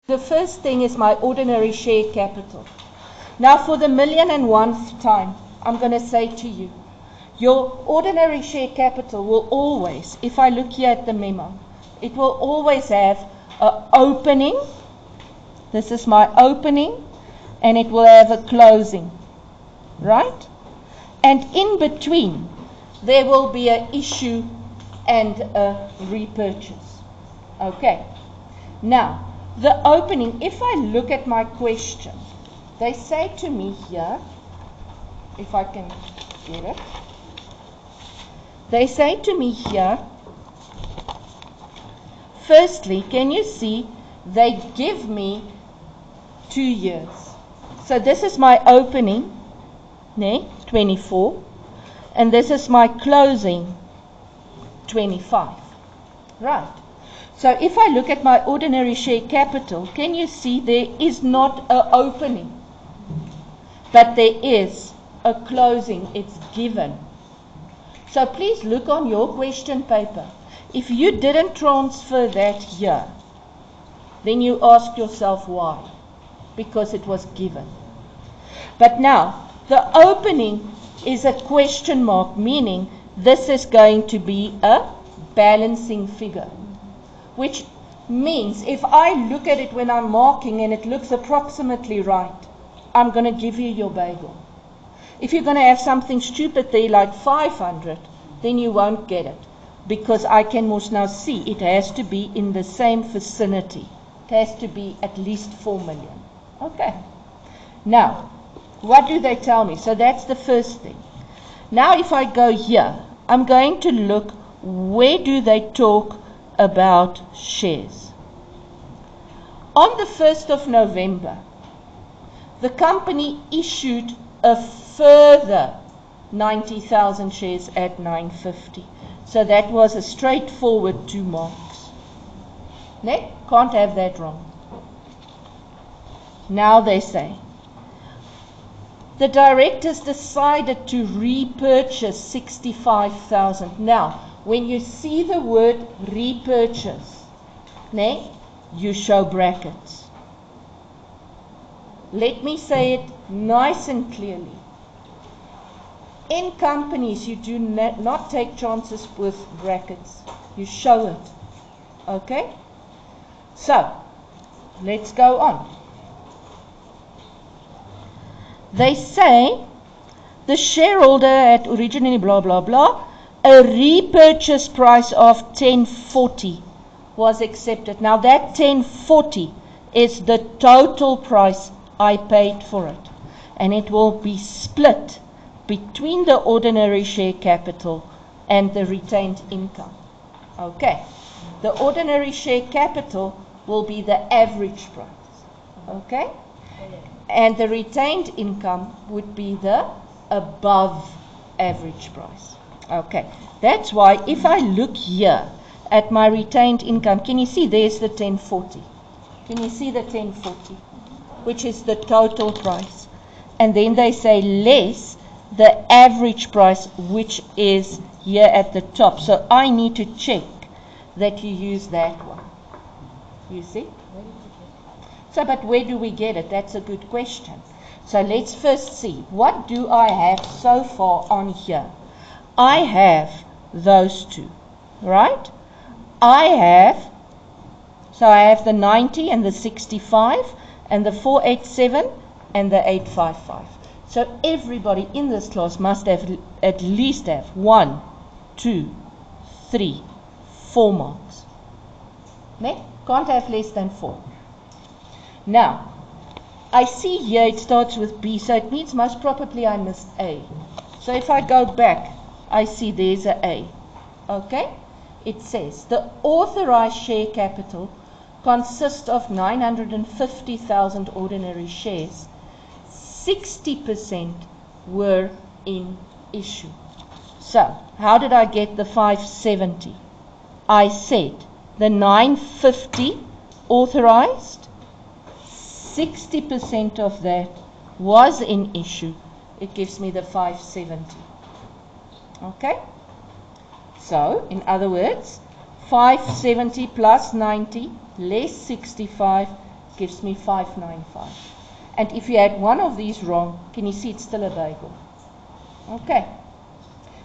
The first thing is my ordinary share capital. Now for the 1,000,001th time, I'm going to say to you, your ordinary share capital will always, if I look here at the memo, it will always have an opening. This is my opening, and it will have a closing, right? And in between, there will be an issue and a repurchase. Okay. Now, the opening, if I look at my question, they say to me here, if I can get it, they say to me here, firstly, can you see, they give me 2 years. So this is my opening, 24, and this is my closing, 25. Right. So if I look at my ordinary share capital, can you see there is not an opening, but there is a closing. It's given. So please look on your question paper. If you didn't transfer that here, then you ask yourself why. Because it was given. But now, the opening is a question mark, meaning this is going to be a balancing figure. Which means if I look at it when I'm marking and it looks approximately right, I'm going to give you your bagel. If you're going to have something stupid there like 500, then you won't get it. Because I can most now see it has to be in the same vicinity. It has to be at least 4 million. Okay. Now, what do they tell me? So that's the first thing. Now if I go here, I'm going to look, where do they talk about shares? On the 1st of November, the company issued a further 90,000 shares at 9.50. So that was a straightforward 2 marks. Ne? Can't have that wrong. Now they say, the directors decided to repurchase 65,000. Now, when you see the word repurchase, you show brackets. Let me say it nice and clearly. In companies, you do not take chances with brackets. You show it. Okay? So, let's go on. They say the shareholder had originally blah blah blah, a repurchase price of 10.40 was accepted. Now that 10.40 is the total price I paid for it, and it will be split between the ordinary share capital and the retained income. Okay, the ordinary share capital will be the average price. Okay, and the retained income would be the above average price. Okay, that's why if I look here at my retained income, can you see there's the 10.40? Can you see the 10.40? Which is the total price. And then they say less the average price, which is here at the top. So I need to check that you use that one. You see? So, but where do we get it? That's a good question. So let's first see, what do I have so far on here? I have those two, right? I have the 90 and the 65 and the 487 and the 855. So everybody in this class must have at least have 1, 2, 3, 4 marks. Ne? Can't have less than 4. Now, I see here it starts with B, so it means most probably I missed A. So if I go back, I see there's a A. Okay? It says the authorized share capital consists of 950,000 ordinary shares. 60% were in issue. So, how did I get the 570? I said the 950 authorized, 60% of that was in issue. It gives me the 570. Okay? So, in other words, 570 plus 90 less 65 gives me 595. And if you had one of these wrong, can you see it's still a bagel? Okay.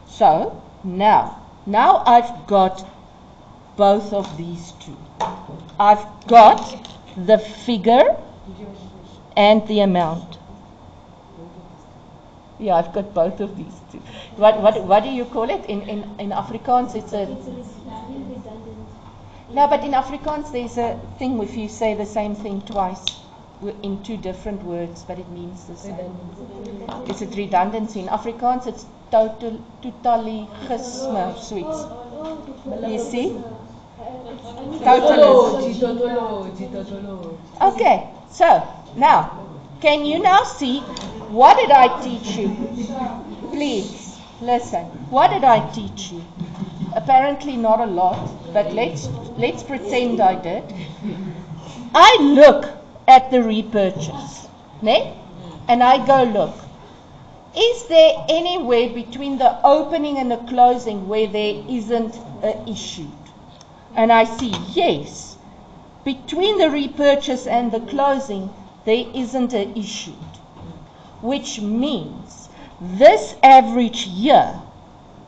So, now I've got both of these two. I've got the figure and the amount. Yeah, I've got both of these two. What do you call it? In Afrikaans, it's a... No, but in Afrikaans there's a thing if you say the same thing twice in two different words, but it means the same. It's a redundancy. In Afrikaans it's totalisme or sweets. You see? Totalism. Okay, so now, can you now see, what did I teach you? Please, listen. What did I teach you? Apparently not a lot, but let's pretend I did. I look at the repurchase, ne? And I go look. Is there anywhere between the opening and the closing where there isn't an issue? And I see, yes, between the repurchase and the closing, there isn't an issue. Which means this average here,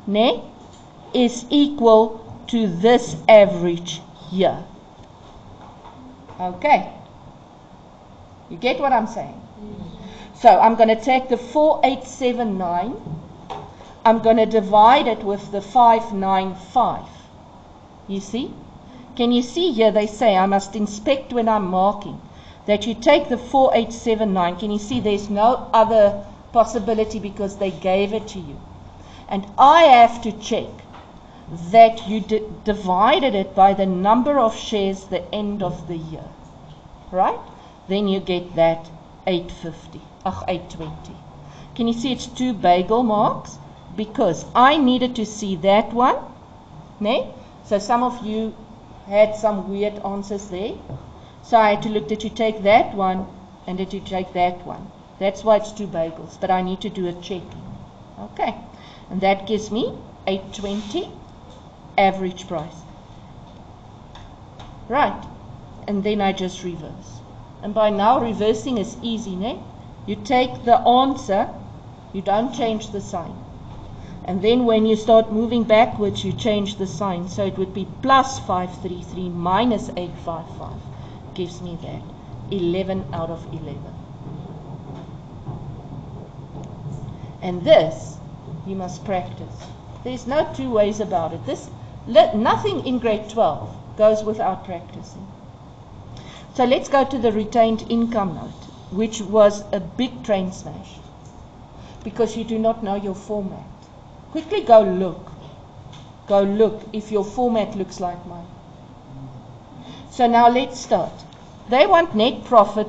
ne, is equal to this average here. Okay. You get what I'm saying? So I'm going to take the 4879. I'm going to divide it with the 595. You see? Can you see here they say I must inspect when I'm marking that you take the 4879. Can you see there's no other possibility because they gave it to you. And I have to check that you divided it by the number of shares the end of the year. Right? Then you get that 820. Can you see it's two bagel marks? Because I needed to see that one. Ne? So some of you had some weird answers there. So I had to look, did you take that one and did you take that one? That's why it's two bagels, but I need to do a check. Okay. And that gives me 820 average price. Right. And then I just reverse. And by now reversing is easy, ne? You take the answer, you don't change the sign. And then when you start moving backwards, you change the sign. So it would be plus 533 minus 855. Gives me that. 11 out of 11. And this, you must practice. There's no two ways about it. Nothing in grade 12 goes without practicing. So let's go to the retained income note, which was a big train smash. Because you do not know your format. Quickly go look. Go look if your format looks like mine. So now let's start. They want net profit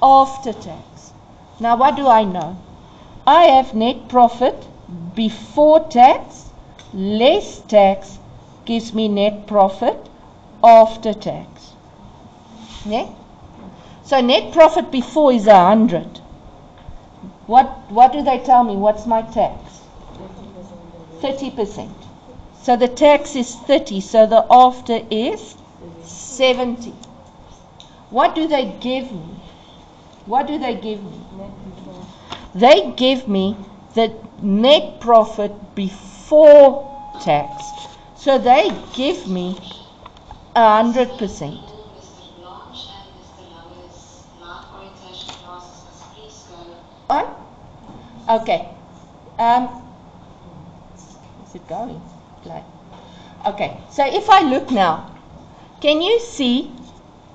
after tax. Now what do I know? I have net profit before tax, less tax gives me net profit after tax. Yeah? So net profit before is 100. What do they tell me? What's my tax? 30%. So the tax is 30, so the after is 70. What do they give me? What do they give me? They give me the net profit before tax. So they give me 100%. On? Okay. Is it going? Play. Okay. So if I look now, can you see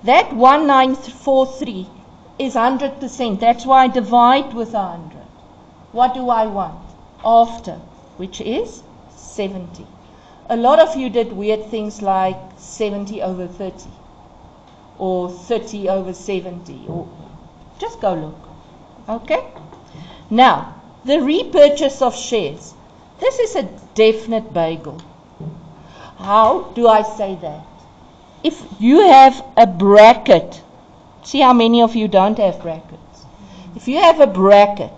that 1943 is 100%? That's why I divide with 100. What do I want? After, which is 70. A lot of you did weird things like 70 over 30 or 30 over 70. Or just go look. Okay? Now, the repurchase of shares. This is a definite bagel. How do I say that? If you have a bracket, see how many of you don't have brackets. If you have a bracket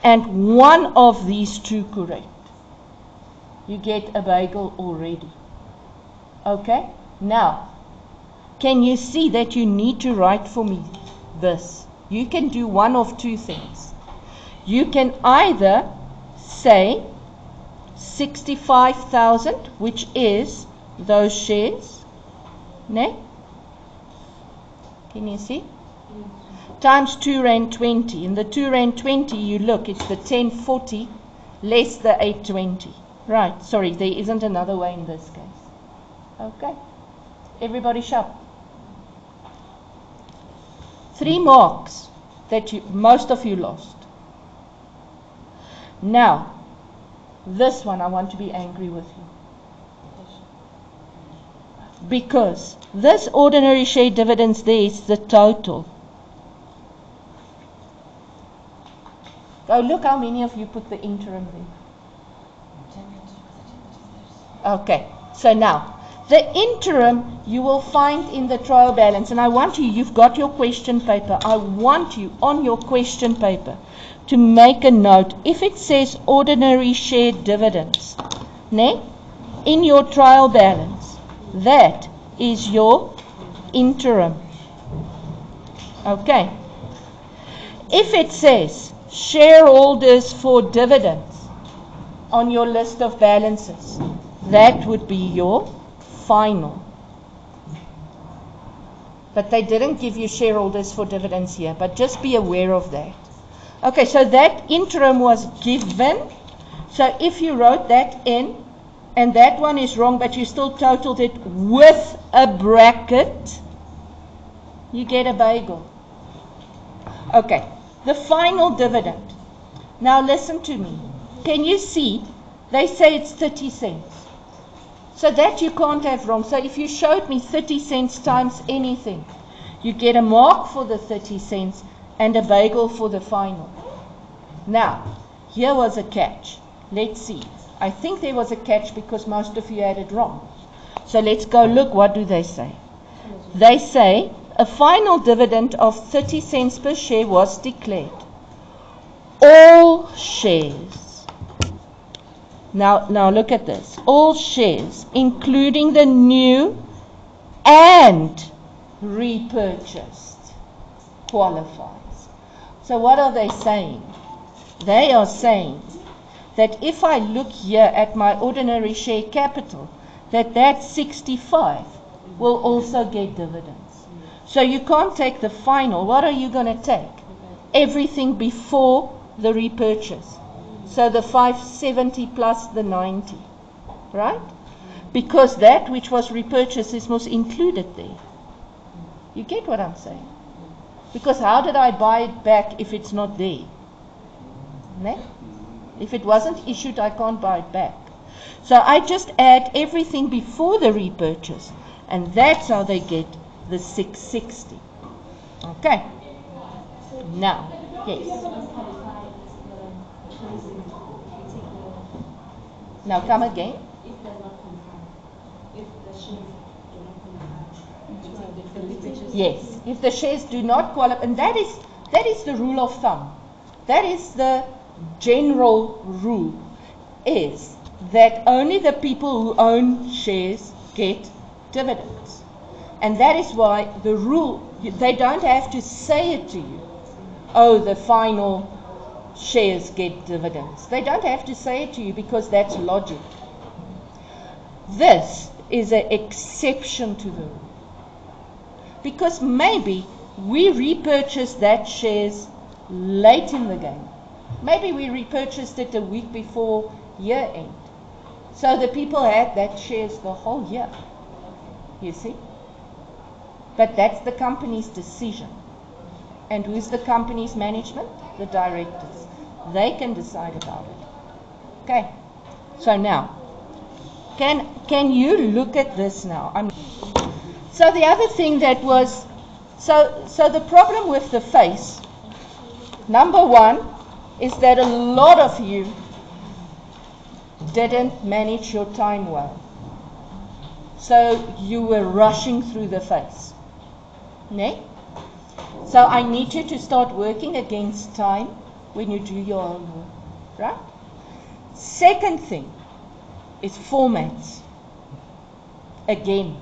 and one of these two correct, you get a bagel already. Okay? Now, can you see that you need to write for me this. You can do one of two things. You can either say 65,000, which is those shares, ne? Can you see? Times 2 Rand 20. In the 2 Rand 20, you look, it's the 1040 less the 820. Right, sorry, there isn't another way in this case. Okay, everybody sharp. 3 marks that most of you lost. Now, this one I want to be angry with you. Because this ordinary share dividends there is the total. Oh, look how many of you put the interim there. Okay, so now, the interim you will find in the trial balance, and I want you, you've got your question paper, I want you on your question paper to make a note. If it says ordinary share dividends, ne, in your trial balance, that is your interim. Okay. If it says shareholders for dividends on your list of balances, that would be your final. But they didn't give you shareholders for dividends here, but just be aware of that. Okay, so that interim was given. So if you wrote that in, and that one is wrong, but you still totaled it with a bracket, you get a bagel. Okay, the final dividend. Now listen to me. Can you see? They say it's 30 cents. So that you can't have wrong. So if you showed me 30 cents times anything, you get a mark for the 30 cents and a bagel for the final. Now, here was a catch. Let's see. I think there was a catch because most of you had it wrong. So let's go look. What do they say? They say a final dividend of 30 cents per share was declared. All shares. Now look at this. All shares, including the new and repurchased, qualifies. So what are they saying? They are saying that if I look here at my ordinary share capital, that 65 will also get dividends. So you can't take the final. What are you going to take? Everything before the repurchase. So the 570 plus the 90, right? Because that which was repurchased was included there. You get what I'm saying? Because how did I buy it back if it's not there? Ne? If it wasn't issued, I can't buy it back. So I just add everything before the repurchase, and that's how they get the 660. Okay. Now, yes. Now come again. Yes, if the shares do not qualify, and that is the rule of thumb. That is the general rule, is that only the people who own shares get dividends. And that is why the rule, they don't have to say it to you. Oh, the final shares get dividends. They don't have to say it to you because that's logic. This is an exception to the rule. Because maybe we repurchased that shares late in the game. Maybe we repurchased it a week before year end. So the people had that shares the whole year. You see? But that's the company's decision. And who's the company's management? The directors. They can decide about it. Okay. So now, can you look at this now? So the other thing that was, so the problem with the face, number one, is that a lot of you didn't manage your time well. So you were rushing through the face. Ne? So I need you to start working against time when you do your homework. Right? Second thing is formats. Again.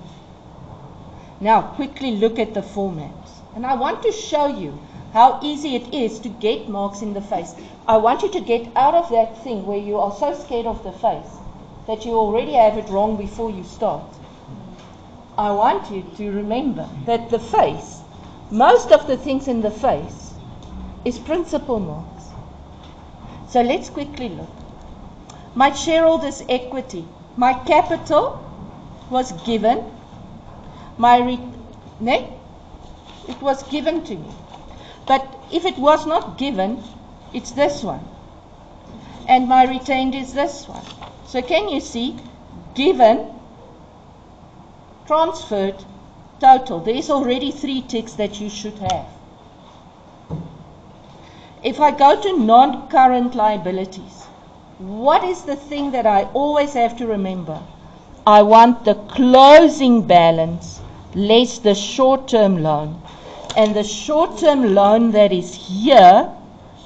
Now quickly look at the formats. And I want to show you how easy it is to get marks in the face. I want you to get out of that thing where you are so scared of the face that you already have it wrong before you start. I want you to remember that the face, most of the things in the face, is principal marks. So let's quickly look. My shareholders' equity, my capital was given, it was given to me. But if it was not given, it's this one. And my retained is this one. So can you see? Given, transferred, total. There's already 3 ticks that you should have. If I go to non-current liabilities, what is the thing that I always have to remember? I want the closing balance less the short-term loan. And the short-term loan that is here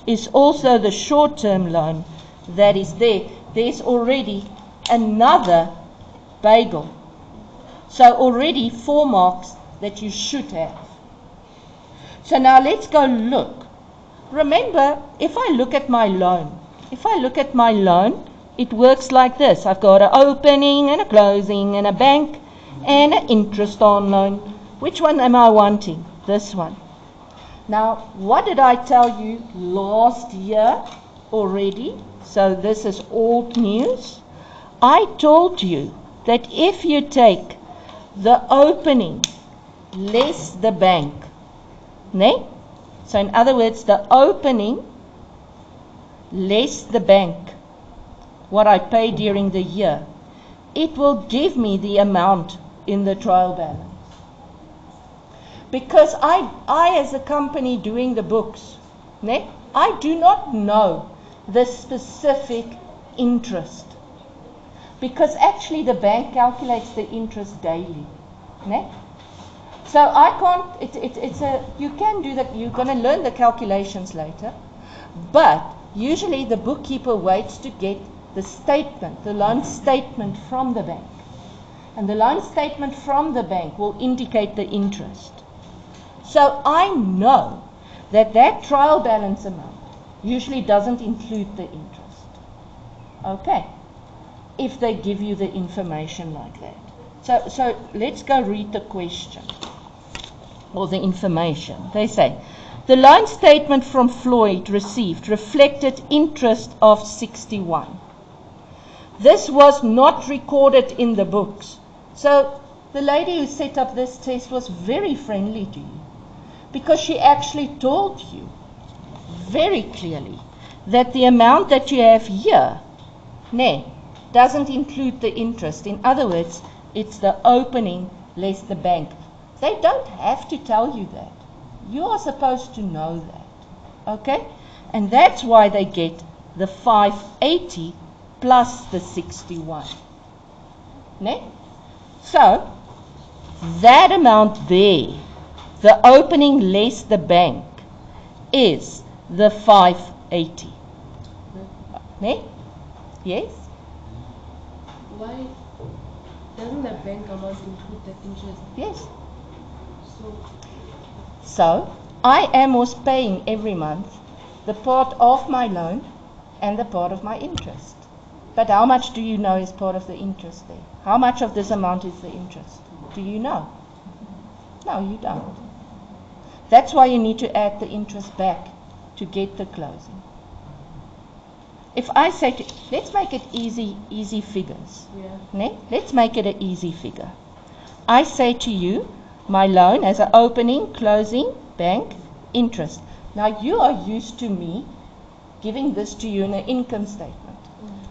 is also the short-term loan that is there. There's already another bagel. So already 4 marks that you should have. So now let's go look. Remember, if I look at my loan, it works like this. I've got an opening and a closing and a bank and an interest on loan. Which one am I wanting? This one. Now, what did I tell you last year already? So this is old news. I told you that if you take the opening less the bank, so in other words, the opening less the bank, what I pay during the year, it will give me the amount in the trial balance. Because I as a company doing the books, I do not know the specific interest. Because actually the bank calculates the interest daily. So I can't, you can do that, you're going to learn the calculations later. But usually the bookkeeper waits to get the statement, the loan statement from the bank. And the loan statement from the bank will indicate the interest. So I know that that trial balance amount usually doesn't include the interest. Okay? If they give you the information like that. So let's go read the question or the information. They say, the loan statement from Floyd received reflected interest of 61. This was not recorded in the books. So the lady who set up this test was very friendly to you, because she actually told you very clearly that the amount that you have here, doesn't include the interest. In other words, it's the opening less the bank. They don't have to tell you that. You are supposed to know that. Okay? And that's why they get the 580 plus the 61. So, that amount there, the opening less the bank, is the 580. Yes? Why doesn't the bank amount include the interest? Yes. So, I was paying every month the part of my loan and the part of my interest. But how much do you know is part of the interest there? How much of this amount is the interest? Do you know? No, you don't. That's why you need to add the interest back to get the closing. If I say, let's make it easy figures. Yeah. Let's make it an easy figure. I say to you, my loan has an opening, closing, bank, interest. Now you are used to me giving this to you in an income statement.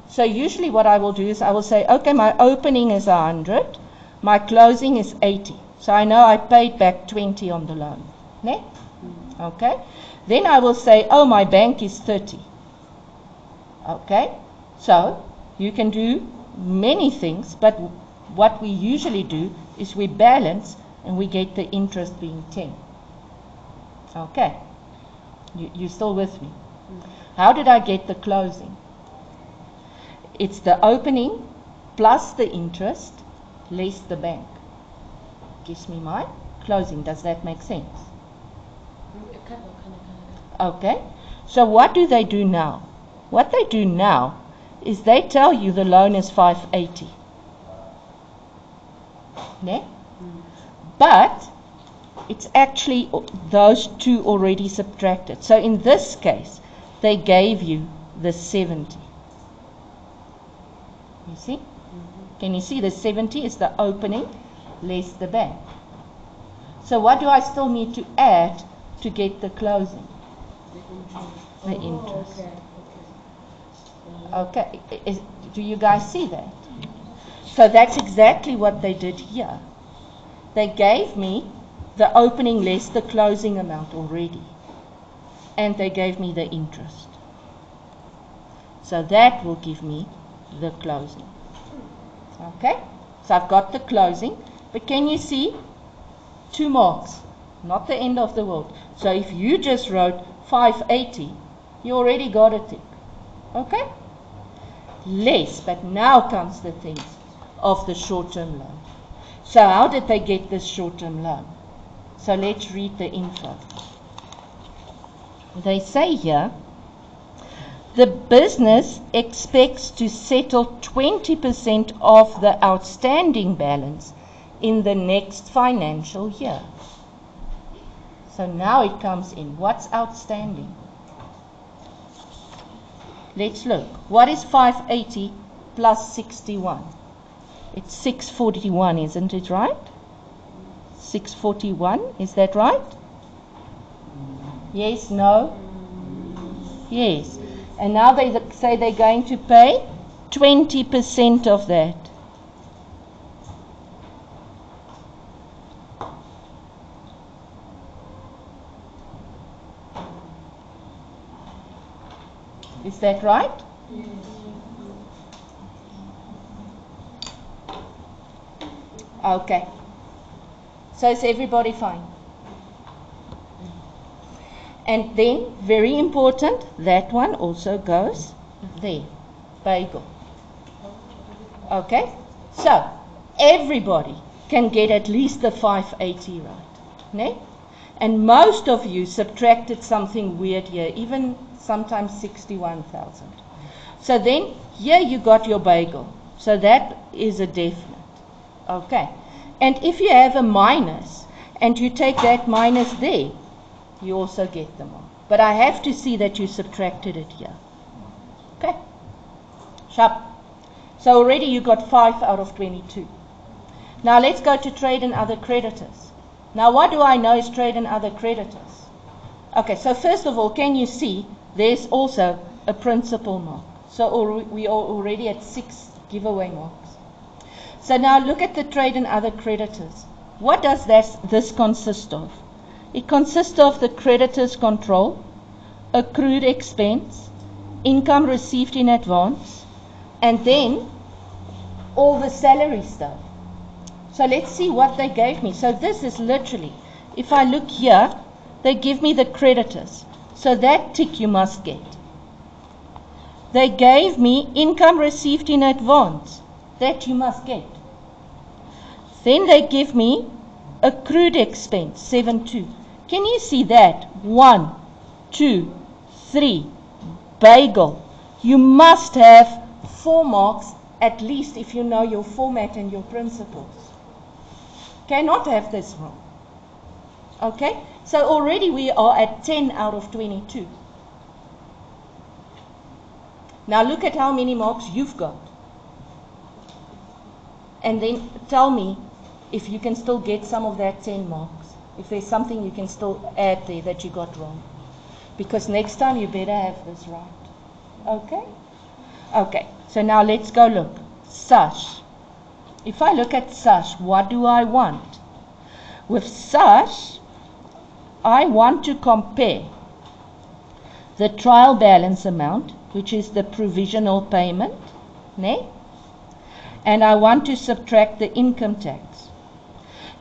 So usually what I will do is I will say, okay, my opening is 100, my closing is 80. So I know I paid back 20 on the loan. Okay? Then I will say, oh, my bank is 30. Okay? So you can do many things, but what we usually do is we balance and we get the interest being 10. Okay? You still with me? How did I get the closing? It's the opening plus the interest less the bank. Gives me my closing. Does that make sense? Okay, so what do they do now? What they do now is they tell you the loan is 580. Ne? But it's actually those two already subtracted. So in this case, they gave you the 70. You see? Can you see the 70 is the opening less the bank? So what do I still need to add to get the closing? The interest. Okay. Do you guys see that? So that's exactly what they did here. They gave me the opening less the closing amount already. And they gave me the interest. So that will give me the closing. Okay? So I've got the closing. But can you see? 2 marks. Not the end of the world. So if you just wrote 580, you already got a tick. Okay? Less, but now comes the things of the short-term loan. So how did they get this short-term loan? So let's read the info. They say here, the business expects to settle 20% of the outstanding balance in the next financial year. So now it comes in. What's outstanding? Let's look. What is 580 plus 61? It's 641, isn't it right? 641, is that right? Yes, no? Yes. And now they say they're going to pay 20% of that. Is that right? Yes. Okay. So is everybody fine? And then, very important, that one also goes there. Bagel. Okay? So, everybody can get at least the 580 right. Ne? And most of you subtracted something weird here, even sometimes 61,000. So then, here you got your bagel. So that is a definite. Okay. And if you have a minus, and you take that minus there, you also get them all. But I have to see that you subtracted it here. Okay? Sharp. So already you got 5 out of 22. Now let's go to trade and other creditors. Now what do I know is trade and other creditors? Okay, so first of all, can you see there's also a principal mark. So we are already at 6 giveaway marks. So now look at the trade and other creditors. What does this consist of? It consists of the creditor's control, accrued expense, income received in advance, and then all the salary stuff. So let's see what they gave me. So this is literally, if I look here, they give me the creditors. So that tick you must get. They gave me income received in advance. That you must get. Then they give me accrued expense, 7.2. Can you see that? 1, 2, 3, bagel. You must have 4 marks at least if you know your format and your principles. Cannot have this wrong. Okay? So already we are at 10 out of 22. Now look at how many marks you've got. And then tell me if you can still get some of that 10 marks. If there's something you can still add there that you got wrong. Because next time you better have this right. Okay? Okay, so now let's go look. SASH. If I look at SASH, what do I want? With SASH, I want to compare the trial balance amount, which is the provisional payment, ne? And I want to subtract the income tax.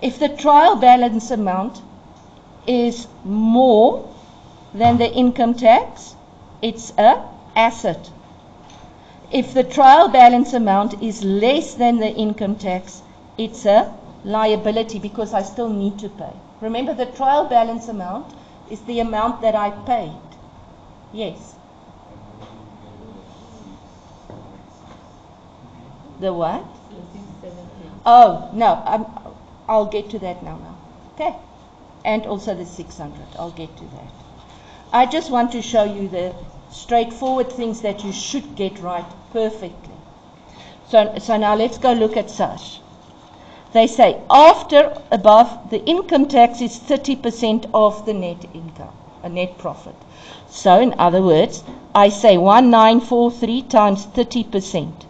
If the trial balance amount is more than the income tax, it's an asset. If the trial balance amount is less than the income tax, it's a liability because I still need to pay. Remember, the trial balance amount is the amount that I paid. Yes. The what? Oh, no, I'll get to that now. Okay. And also the 600. I'll get to that. I just want to show you the straightforward things that you should get right perfectly. So now let's go look at SARS. They say after above, the income tax is 30% of the net income, a net profit. So in other words, I say 1943 times 30%.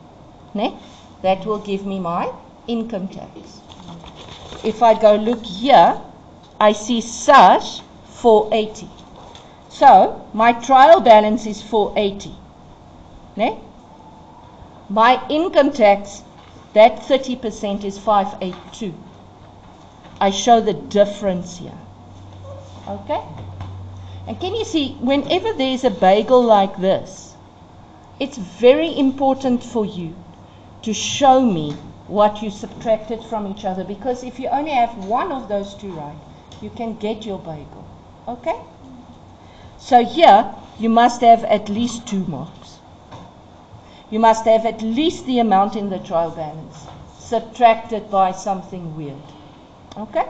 Ne? That will give me my income tax. If I go look here, I see SARS 480. So my trial balance is 480. Ne? My income tax, that 30% is 582. I show the difference here. Okay? And can you see, whenever there's a bagel like this, it's very important for you to show me what you subtracted from each other, because if you only have one of those two right, you can get your bagel. Okay? So here, you must have at least 2 marks. You must have at least the amount in the trial balance, subtracted by something weird. Okay?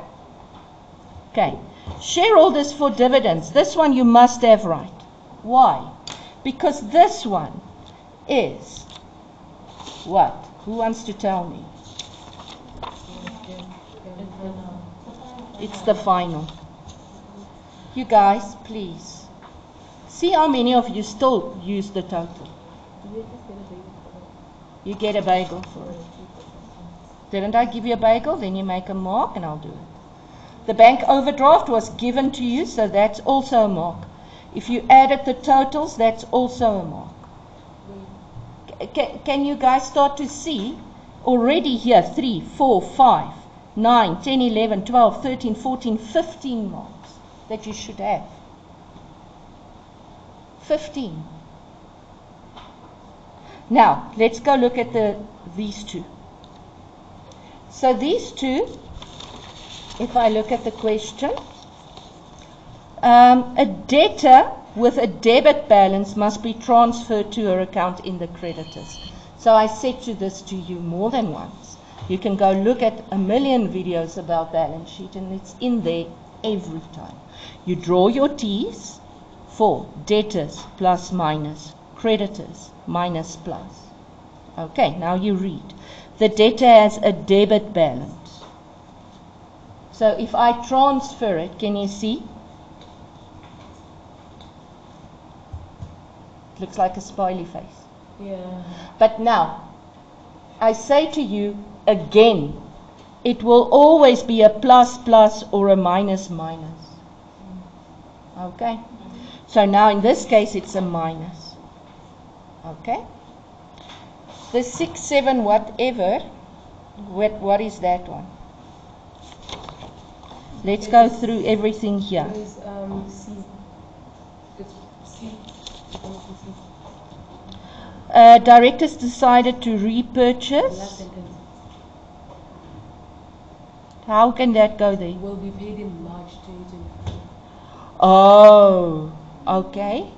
Okay. Shareholders for dividends. This one you must have right. Why? Because this one is what? Who wants to tell me? It's the final. You guys, please. See how many of you still use the total. You get a bagel for it. Didn't I give you a bagel? Then you make a mark and I'll do it. The bank overdraft was given to you, so that's also a mark. If you added the totals, that's also a mark. Can you guys start to see already here 3, 4, 5, 9, 10, 11, 12, 13, 14, 15 marks that you should have? 15. Now, let's go look at these two. So these two, if I look at the question, a debtor with a debit balance must be transferred to her account in the creditors. So I said this to you more than once. You can go look at a million videos about balance sheet, and it's in there every time. You draw your T's for debtors plus minus, creditors minus plus. Okay, now you read. The debtor has a debit balance. So if I transfer it, can you see? It looks like a smiley face. Yeah. But now, I say to you again, it will always be a plus plus or a minus minus. Okay? So now in this case it's a minus. Okay? The 6, 7, whatever, what is that one? Let's go through everything here. It is C. It's C. Directors decided to Last repurchase. sentence. How can that go there? Will be paid in March 2025. Oh, okay.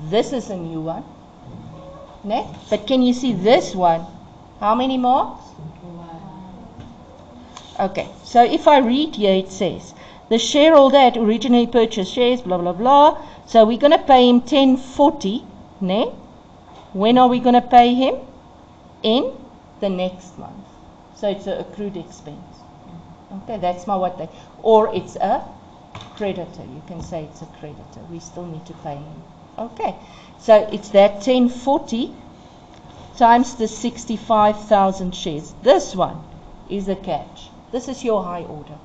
This is a new one. Ne? But can you see this one? How many marks? Okay, so if I read here, it says, the shareholder had originally purchased shares, blah, blah, blah. So we're going to pay him 1040, ne? When are we going to pay him? In the next month. So it's an accrued expense. Okay, that's my what they, or it's a creditor. You can say it's a creditor. We still need to pay him. Okay, so it's that 1040 times the 65,000 shares. This one is a catch. This is your high order,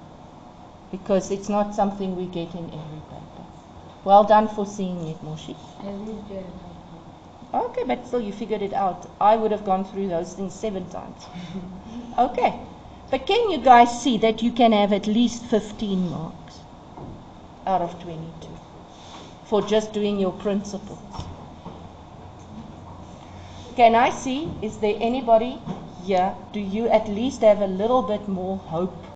because it's not something we get in every paper. Well done for seeing it, Moshi. I read it. Okay, but still you figured it out. I would have gone through those things 7 times. Okay, but can you guys see that you can have at least 15 marks out of 22 for just doing your principles? Can I see, is there anybody here, do you at least have a little bit more hope